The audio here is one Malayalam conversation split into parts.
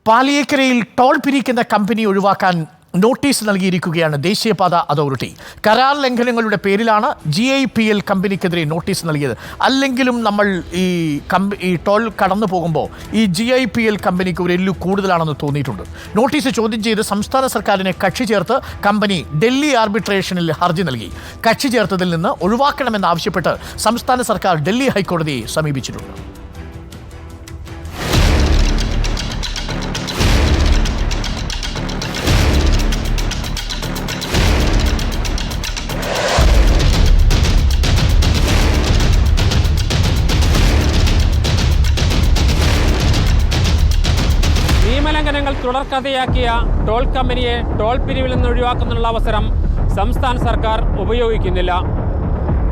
പാലിയേക്കരയിൽ ടോൾ പിരിക്കുന്ന കമ്പനി ഒഴിവാക്കാൻ നോട്ടീസ് നൽകിയിരിക്കുകയാണ് ദേശീയപാത അതോറിറ്റി. കരാർ ലംഘനങ്ങളുടെ പേരിലാണ് GIPL കമ്പനിക്കെതിരെ നോട്ടീസ് നൽകിയത്. അല്ലെങ്കിലും നമ്മൾ ഈ ടോൾ കടന്നു പോകുമ്പോൾ ഈ GIPL കമ്പനിക്ക് ഒരു എല്ലു കൂടുതലാണെന്ന് തോന്നിയിട്ടുണ്ട്. നോട്ടീസ് ചോദ്യം ചെയ്ത് സംസ്ഥാന സർക്കാരിനെ കക്ഷി ചേർത്ത് കമ്പനി ഡൽഹി ആർബിട്രേഷനിൽ ഹർജി നൽകി. കക്ഷി ചേർത്തതിൽ നിന്ന് ഒഴിവാക്കണമെന്നാവശ്യപ്പെട്ട് സംസ്ഥാന സർക്കാർ ഡൽഹി ഹൈക്കോടതിയെ സമീപിച്ചിട്ടുണ്ട്. നിയമലംഘനങ്ങൾ തുടർക്കഥയാക്കിയ ടോൾ കമ്പനിയെ ടോൾ പിരിവിൽ നിന്ന് ഒഴിവാക്കുന്നതിനുള്ള അവസരം സംസ്ഥാന സർക്കാർ ഉപയോഗിക്കുന്നില്ല.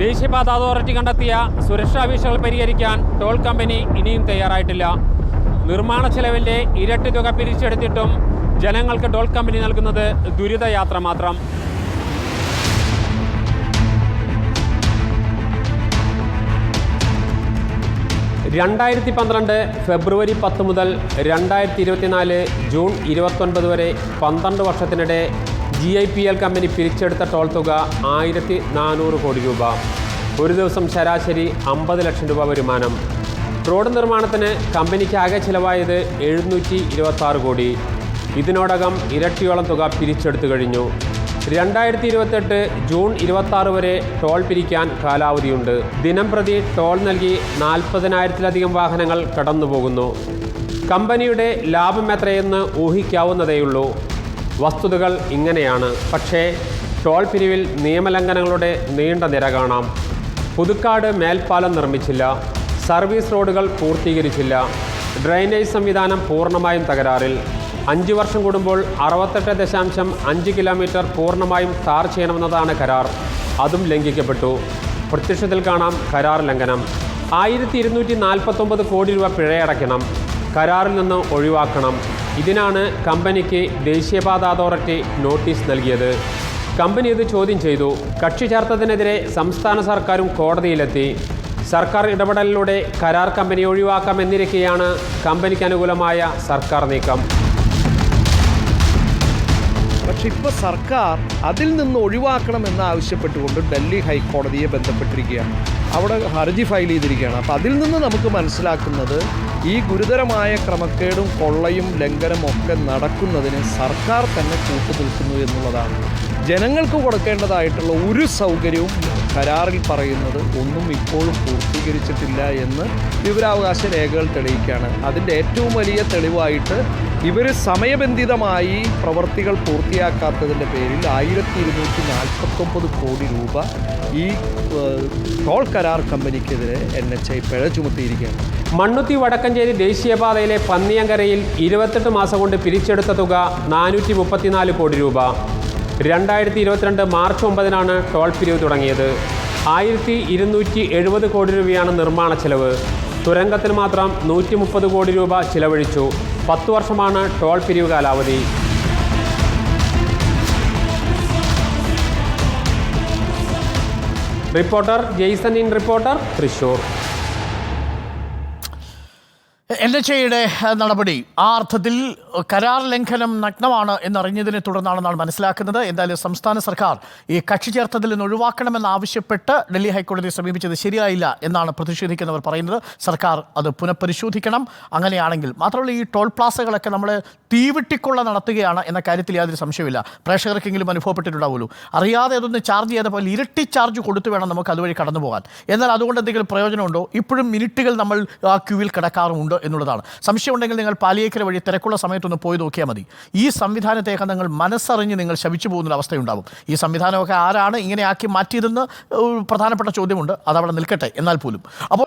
ദേശീയപാത അതോറിറ്റി കണ്ടെത്തിയ സുരക്ഷാ വീഴ്ചകൾ പരിഹരിക്കാൻ ടോൾ കമ്പനി ഇനിയും തയ്യാറായിട്ടില്ല. നിർമ്മാണ ചെലവിൻ്റെ ഇരട്ടി തുക പിരിച്ചെടുത്തിട്ടും ജനങ്ങൾക്ക് ടോൾ കമ്പനി നൽകുന്നത് ദുരിതയാത്ര മാത്രം. ഫെബ്രുവരി 10 മുതൽ 2024 ജൂൺ 29 വരെ 12 വർഷത്തിനിടെ GIPL കമ്പനി പിരിച്ചെടുത്ത ടോൾ തുക 1400 കോടി രൂപ. ഒരു ദിവസം ശരാശരി 50 ലക്ഷം രൂപ വരുമാനം. റോഡ് നിർമ്മാണത്തിന് കമ്പനിക്ക് ആകെ ചിലവായത് 726 കോടി. ഇതിനോടകം ഇരട്ടിയോളം തുക പിരിച്ചെടുത്തു കഴിഞ്ഞു. 2028 ജൂൺ 26 വരെ ടോൾ പിരിക്കാൻ കാലാവധിയുണ്ട്. ദിനംപ്രതി ടോൾ നൽകി 40,000-ലധികം വാഹനങ്ങൾ കടന്നുപോകുന്നു. കമ്പനിയുടെ ലാഭം എത്രയെന്ന് ഊഹിക്കാവുന്നതേയുള്ളൂ. വസ്തുതകൾ ഇങ്ങനെയാണ്. പക്ഷേ ടോൾ പിരിവിൽ നിയമലംഘനങ്ങളുടെ നീണ്ട നിര കാണാം. പുതുക്കാട് മേൽപ്പാലം നിർമ്മിച്ചില്ല. സർവീസ് റോഡുകൾ പൂർത്തീകരിച്ചില്ല. ഡ്രെയിനേജ് സംവിധാനം പൂർണ്ണമായും തകരാറിൽ. 5 വർഷം കൂടുമ്പോൾ 68.5 കിലോമീറ്റർ പൂർണ്ണമായും ടാർ ചെയ്യണമെന്നതാണ് കരാർ. അതും ലംഘിക്കപ്പെട്ടു. പ്രത്യക്ഷത്തിൽ കാണാം കരാർ ലംഘനം. 1249 കോടി രൂപ പിഴയടയ്ക്കണം. കരാറിൽ നിന്ന് ഒഴിവാക്കണം. ഇതിനാണ് കമ്പനിക്ക് ദേശീയപാത അതോറിറ്റി നോട്ടീസ് നൽകിയത്. കമ്പനി ഇത് ചോദ്യം ചെയ്തു. കക്ഷി ചേർത്തതിനെതിരെ സംസ്ഥാന സർക്കാരും കോടതിയിലെത്തി. സർക്കാർ ഇടപെടലിലൂടെ കരാർ കമ്പനി ഒഴിവാക്കാമെന്നിരിക്കെയാണ് കമ്പനിക്ക് അനുകൂലമായ സർക്കാർ നീക്കം. പക്ഷെ ഇപ്പോൾ സർക്കാർ അതിൽ നിന്ന് ഒഴിവാക്കണമെന്ന് ആവശ്യപ്പെട്ടുകൊണ്ട് ഡൽഹി ഹൈക്കോടതിയെ ബന്ധപ്പെട്ടിരിക്കുകയാണ്. അവിടെ ഹർജി ഫയൽ ചെയ്തിരിക്കുകയാണ്. അപ്പോൾ അതിൽ നിന്ന് നമുക്ക് മനസ്സിലാക്കുന്നത് ഈ ഗുരുതരമായ ക്രമക്കേടും കൊള്ളയും ലംഘനവും ഒക്കെ നടക്കുന്നതിന് സർക്കാർ തന്നെ കൂട്ടുനിൽക്കുന്നു എന്നുള്ളതാണ്. ജനങ്ങൾക്ക് കൊടുക്കേണ്ടതായിട്ടുള്ള ഒരു സൗകര്യവും കരാറിൽ പറയുന്നത് ഒന്നും ഇപ്പോഴും പൂർത്തീകരിച്ചിട്ടില്ല എന്ന് വിവരാവകാശ രേഖകൾ തെളിയിക്കുകയാണ്. അതിൻ്റെ ഏറ്റവും വലിയ തെളിവായിട്ട് ഇവർ സമയബന്ധിതമായി പ്രവർത്തികൾ പൂർത്തിയാക്കാത്തതിൻ്റെ പേരിൽ 1249 കോടി രൂപ ഈ ടോൾ കരാർ കമ്പനിക്കെതിരെ NHAI പിഴ ചുമത്തിയിരിക്കുകയാണ്. മണ്ണുത്തി വടക്കഞ്ചേരി ദേശീയപാതയിലെ പന്നിയങ്കരയിൽ 28 മാസം കൊണ്ട് പിരിച്ചെടുത്ത തുക 434 കോടി രൂപ. 2022 മാർച്ച് 9 ടോൾ പിരിവ് തുടങ്ങിയത്. 1270 കോടി രൂപയാണ് നിർമ്മാണ ചെലവ്. തുരങ്കത്തിന് മാത്രം 130 കോടി രൂപ ചിലവഴിച്ചു. 10 വർഷമാണ് ടോൾ പിരിവ് കാലാവധി. Reporter Jaison in reporter, Thrissur. NHAIയുടെ നടപടി ആ അർത്ഥത്തിൽ കരാർ ലംഘനം നഗ്നമാണ് എന്നറിഞ്ഞതിനെ തുടർന്നാണെന്നാണ് മനസ്സിലാക്കുന്നത്. എന്തായാലും സംസ്ഥാന സർക്കാർ ഈ കക്ഷി ചേർത്തതിൽ നിന്ന് ഒഴിവാക്കണമെന്നാവശ്യപ്പെട്ട് ഡൽഹി ഹൈക്കോടതിയെ സമീപിച്ചത് ശരിയായില്ല എന്നാണ് പ്രതിഷേധിക്കുന്നവർ പറയുന്നത്. സർക്കാർ അത് പുനഃപരിശോധിക്കണം. അങ്ങനെയാണെങ്കിൽ മാത്രമല്ല, ഈ ടോൾ പ്ലാസകളൊക്കെ നമ്മൾ തീവിട്ടിക്കൊള്ള നടത്തുകയാണ് എന്ന കാര്യത്തിൽ യാതൊരു സംശയമില്ല. പ്രേക്ഷകർക്കെങ്കിലും അനുഭവപ്പെട്ടിട്ടുണ്ടാവുമല്ലോ. അറിയാതെ അതൊന്ന് ചാർജ് ചെയ്ത പോലെ ഇരട്ടി ചാർജ് കൊടുത്തു വേണം നമുക്ക് അതുവഴി കടന്നു പോകാൻ. എന്നാൽ അതുകൊണ്ട് എന്തെങ്കിലും പ്രയോജനമുണ്ടോ? ഇപ്പോഴും മിനിറ്റുകൾ നമ്മൾ ആ ക്യൂവിൽ കിടക്കാറുമുണ്ട് എന്നുള്ളതാണ്. സംശയമുണ്ടെങ്കിൽ നിങ്ങൾ പാലിയേക്കര വഴി തിരക്കുള്ള സമയത്തൊന്ന് പോയി നോക്കിയാൽ മതി. ഈ സംവിധാനത്തേക്ക് നിങ്ങൾ മനസ്സറിഞ്ഞ് നിങ്ങൾ ശപിച്ചു പോകുന്നൊരവസ്ഥയുണ്ടാവും. ഈ സംവിധാനമൊക്കെ ആരാണ് ഇങ്ങനെ ആക്കി മാറ്റിയതെന്ന് പ്രധാനപ്പെട്ട ചോദ്യമുണ്ട്. അതവിടെ നിൽക്കട്ടെ. എന്നാൽ പോലും അപ്പോൾ